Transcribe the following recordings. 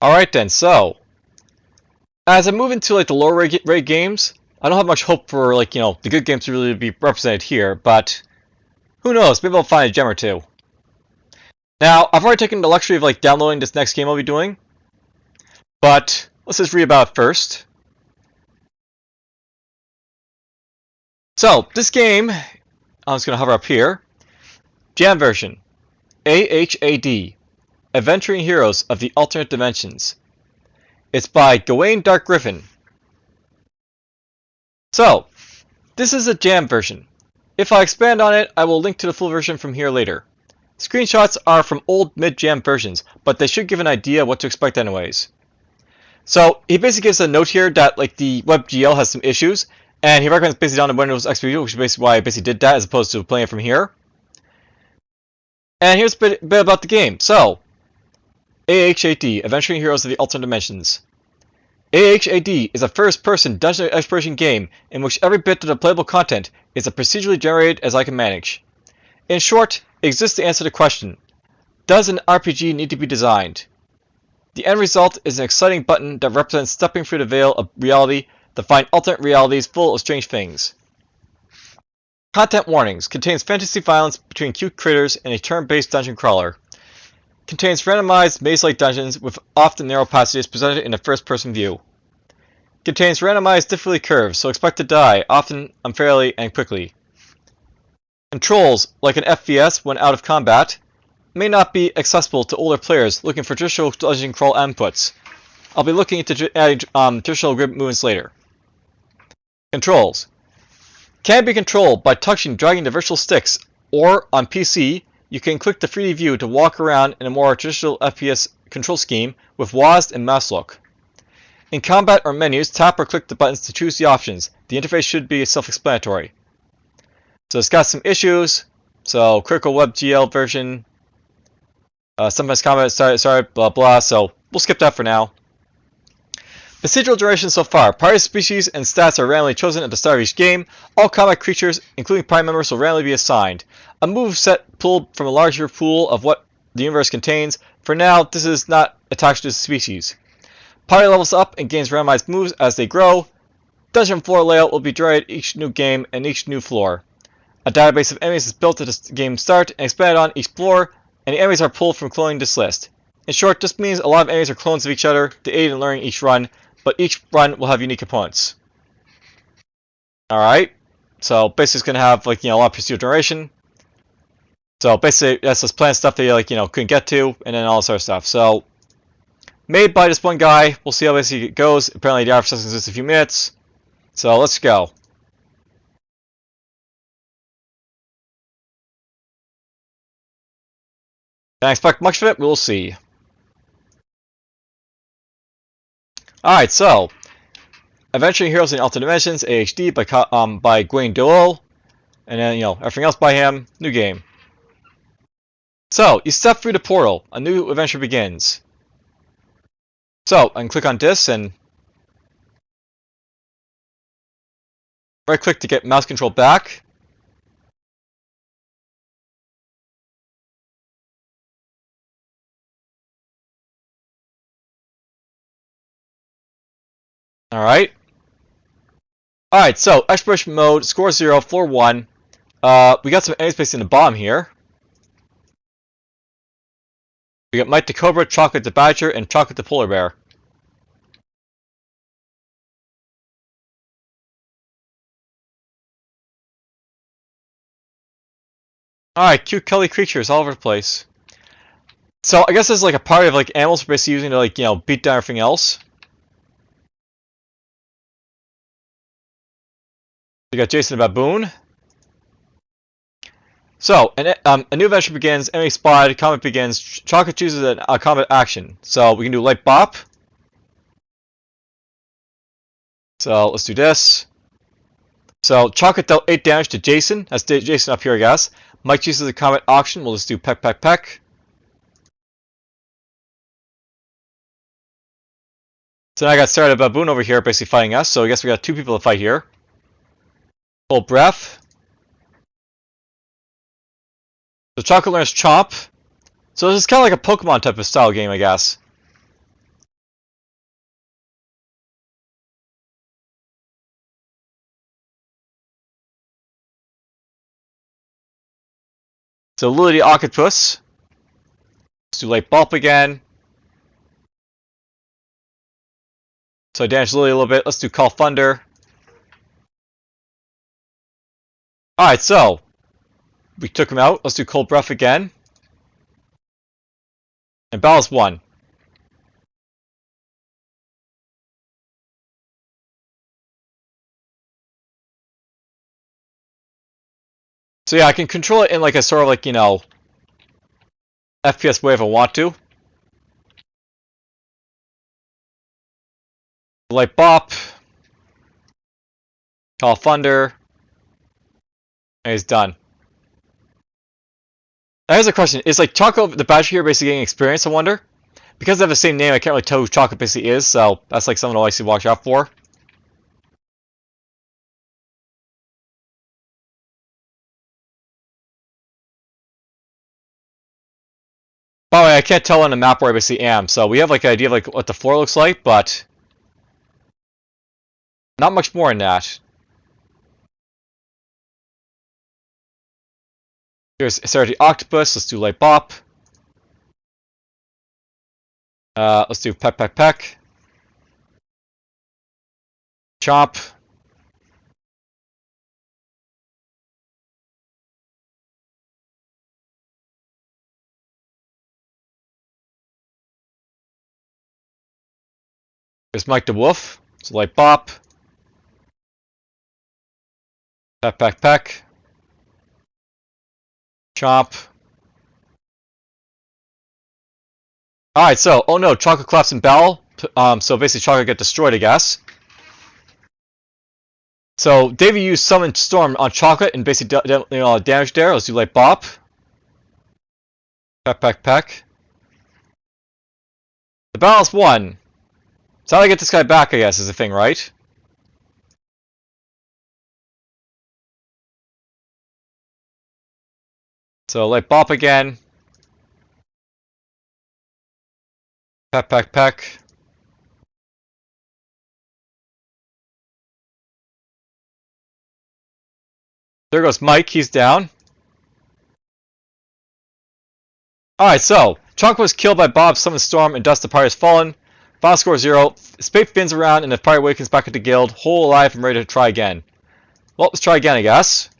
Alright then, so as I move into like the lower rate games, I don't have much hope for like, the good games to really be represented here, but who knows, maybe I'll find a gem or two. Now, I've already taken the luxury of like downloading this next game I'll be doing, but let's just read about it first. So, this game, I'm just going to hover up here, Jam version, AHAD, Adventuring Heroes of the Alternate Dimensions. It's by Gawain Dark Griffin. So, this is a jam version. If I expand on it, I will link to the full version from here later. Screenshots are from old mid-jam versions, but they should give an idea what to expect anyways. So, he basically gives a note here that like the WebGL has some issues, and he recommends basically down to Windows XP, which is basically why I basically did that as opposed to playing it from here. And here's a bit about the game. So, AHAD, Adventuring Heroes of the Alternate Dimensions. AHAD is a first-person dungeon exploration game in which every bit of the playable content is as procedurally generated as I can manage. In short, it exists to answer the question, does an RPG need to be designed? The end result is an exciting button that represents stepping through the veil of reality to find alternate realities full of strange things. Content warnings. Contains fantasy violence between cute critters and a turn-based dungeon crawler. Contains randomized maze-like dungeons with often narrow passages presented in a first-person view. Contains randomized difficulty curves, so expect to die, often unfairly and quickly. Controls, like an FPS when out of combat, may not be accessible to older players looking for traditional dungeon crawl inputs. I'll be looking into adding traditional grip movements later. Controls. Can be controlled by touching and dragging the virtual sticks, or on PC, you can click the 3D view to walk around in a more traditional FPS control scheme with WASD and mouse look. In combat or menus, tap or click the buttons to choose the options. The interface should be self-explanatory. So it's got some issues. So critical WebGL version. Sometimes combat sorry, blah blah. So we'll skip that for now. Procedural generation so far. Prior species and stats are randomly chosen at the start of each game. All combat creatures, including prime members, will randomly be assigned. A move set pulled from a larger pool of what the universe contains. For now, this is not attached to the species. Party levels up and gains randomized moves as they grow. Dungeon floor layout will be generated each new game and each new floor. A database of enemies is built at the game start and expanded on each floor, and the enemies are pulled from cloning this list. In short, this means a lot of enemies are clones of each other to aid in learning each run, but each run will have unique components. Alright, so basically it's going to have like a lot of procedural generation. So basically that's just planned stuff that you couldn't get to, and then all this other stuff. So made by this one guy. We'll see how basically it goes. Apparently the alpha session is just a few minutes. So let's go. Can I expect much of it? We'll see. Alright, so Adventuring Heroes in Alternate Dimensions, AHD by Gawain Dark, and then everything else by him. New game. So you step through the portal. A new adventure begins. So I can click on this and right click to get mouse control back. Alright. Alright, so exploration mode, score 0, floor 1. We got some enemy space in the bottom here. We got Mike the Cobra, Chocolate the Badger, and Chocolate the Polar Bear. Alright, cute Kelly creatures all over the place. So I guess this is like a party of like animals we're basically using to beat down everything else. We got Jason the Baboon. So, a new adventure begins, enemy spotted, combat begins, Chocolate chooses a combat action. So we can do light bop. So let's do this. So Chocolate dealt 8 damage to Jason. That's Jason up here, I guess. Mike chooses a combat action. We'll just do peck, peck, peck. So now I got Sarah the Baboon over here basically fighting us. So I guess we got 2 people to fight here. Hold breath. So Chocolate learns Chomp. So this is kind of like a Pokemon type of style game, I guess. So Lily the Octopus. Let's do Light Bulb again. So I damaged Lily a little bit. Let's do Call Thunder. Alright, so we took him out. Let's do Cold Breath again. And Ballast 1. So yeah, I can control it in like a sort of like, you know, FPS way if I want to. Light Bop. Call Thunder. And he's done. Now here's a question. Is like Choco the Badger here basically getting experience, I wonder? Because they have the same name, I can't really tell who Choco basically is, so that's like something to always watch out for. By the way, I can't tell on the map where I basically am, so we have like an idea of like what the floor looks like, but not much more than that. Here's Sarah the Octopus, let's do Light Bop. Let's do Peck Peck Peck. Chomp. Here's Mike the Wolf, so Light Bop. Peck Peck Peck. Chomp. Alright, so, oh no, Choco collapsed in battle. So basically Choco get destroyed, I guess. So Davey used Summon Storm on Chocolate and basically damage there. Let's do Light Bop. Peck Peck Peck. The battle's won. So how do I get this guy back, I guess, is the thing, right? So Light Bop again. Peck Peck Peck. There goes Mike, he's down. Alright, so Chunk was killed by Bob, Summon Storm, and Dust the Party has fallen. Final score 0. Spade spins around and the party awakens back at the guild, whole alive and ready to try again. Well, let's try again, I guess.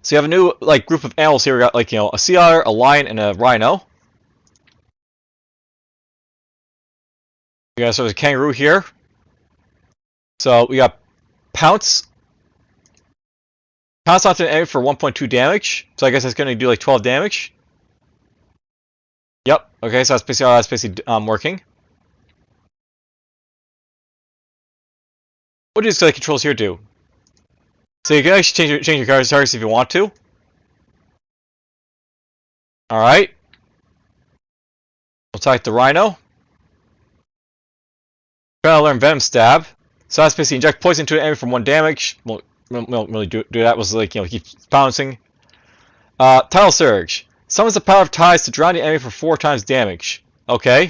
So you have a new like group of animals here. We got like, you know, a sea otter, a lion, and a rhino. We got sort of a kangaroo here. So we got Pounce. Pounce onto an enemy for 1.2 damage. So I guess that's going to do like 12 damage. Yep. Okay, so that's basically how that's basically working. What do these like, controls here do? So you can actually change your targets if you want to. Alright. We'll attack the rhino. Try to learn Venom Stab. So that's basically inject poison into an enemy for 1 damage. Well, we don't really do that. Was like, you know, keep bouncing. Tidal Surge. Summons the power of tides to drown the enemy for 4 times damage. Okay.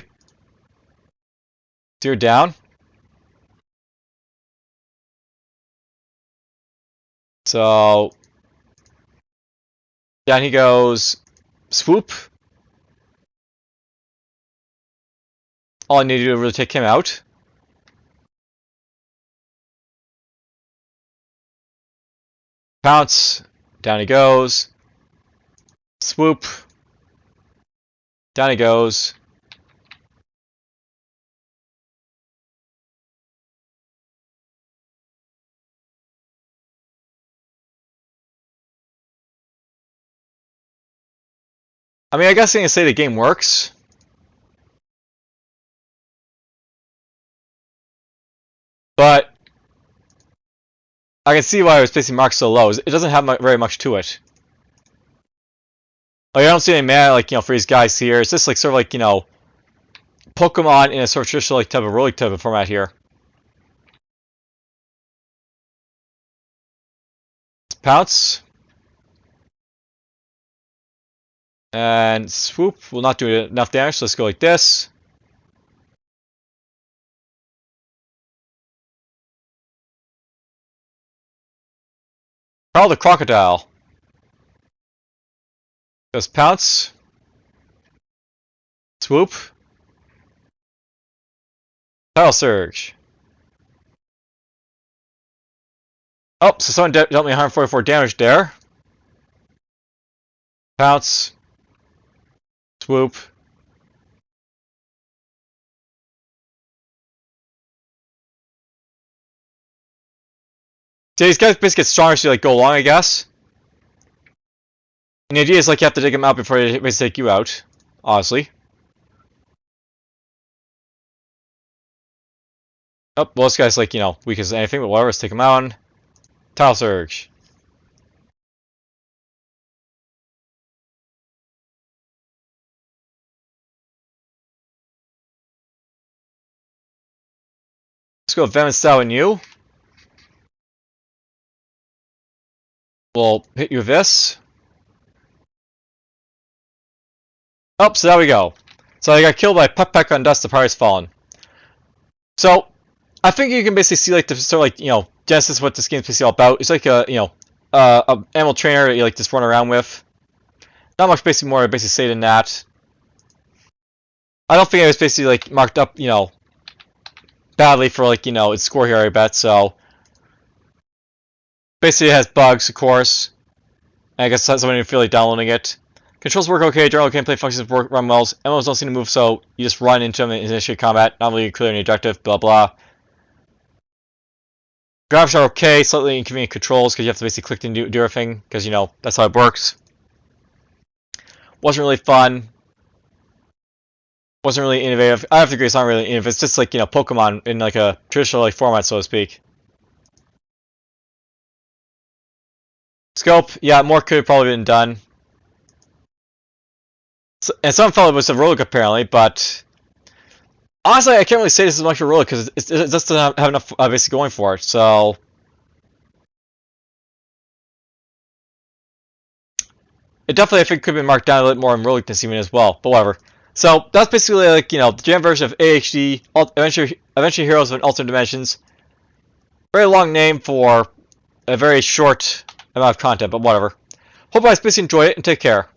So you're down. So down he goes. Swoop. All I need to do to really take him out. Pounce. Down he goes. Swoop. Down he goes. I mean, I guess I can say the game works. But I can see why it was basically marked so low. It doesn't have very much to it. Like, I don't see any mana, like, you know, for these guys here. It's just like sort of like, you know, Pokemon in a sort of traditional like type of roguelike type of format here. Pounce. And Swoop will not do enough damage, so let's go like this. Carl the Crocodile. Just pounce. Swoop. Tidal surge. Oh, so someone dealt me 144 damage there. Pounce. Swoop. So these guys basically get stronger as you like go along, I guess. And the idea is like you have to dig them out before they take you out, honestly. Oh, well, this guy's like, you know, weak as anything, but whatever, let's take him out. Tidal surge. Let's go Venom Style and you. We'll hit you with this. Oh, so there we go. So I got killed by Peck on Dust, the Pirate's Fallen. So, I think you can basically see like the sort of like, you know, genesis what this game's basically all about. It's like a, you know, an animal trainer that you like just run around with. Not much basically more basically say than that. I don't think it was basically like marked up, you know, badly for like, you know, its score here, I bet, so. Basically it has bugs, of course. And I guess someone didn't feel like downloading it. Controls work okay, general gameplay functions run well. MMOs don't seem to move, so you just run into them and initiate combat, not really clear any objective, blah blah. Graphics are okay, slightly inconvenient controls because you have to basically click and do everything, because you know, that's how it works. Wasn't really fun. Wasn't really innovative. I have to agree, it's not really innovative. It's just like, you know, Pokemon in like a traditional like format, so to speak. Scope, yeah, more could have probably been done. And some felt it was a rogue apparently, but honestly, I can't really say this is much of a rogue because it just doesn't have enough basically going for it. So it definitely, I think, could be marked down a little more in rogueness even as well. But whatever. So that's basically like, you know, the jam version of AHD, Adventure Heroes of Alternate Dimensions. Very long name for a very short amount of content, but whatever. Hope you guys basically enjoy it and take care.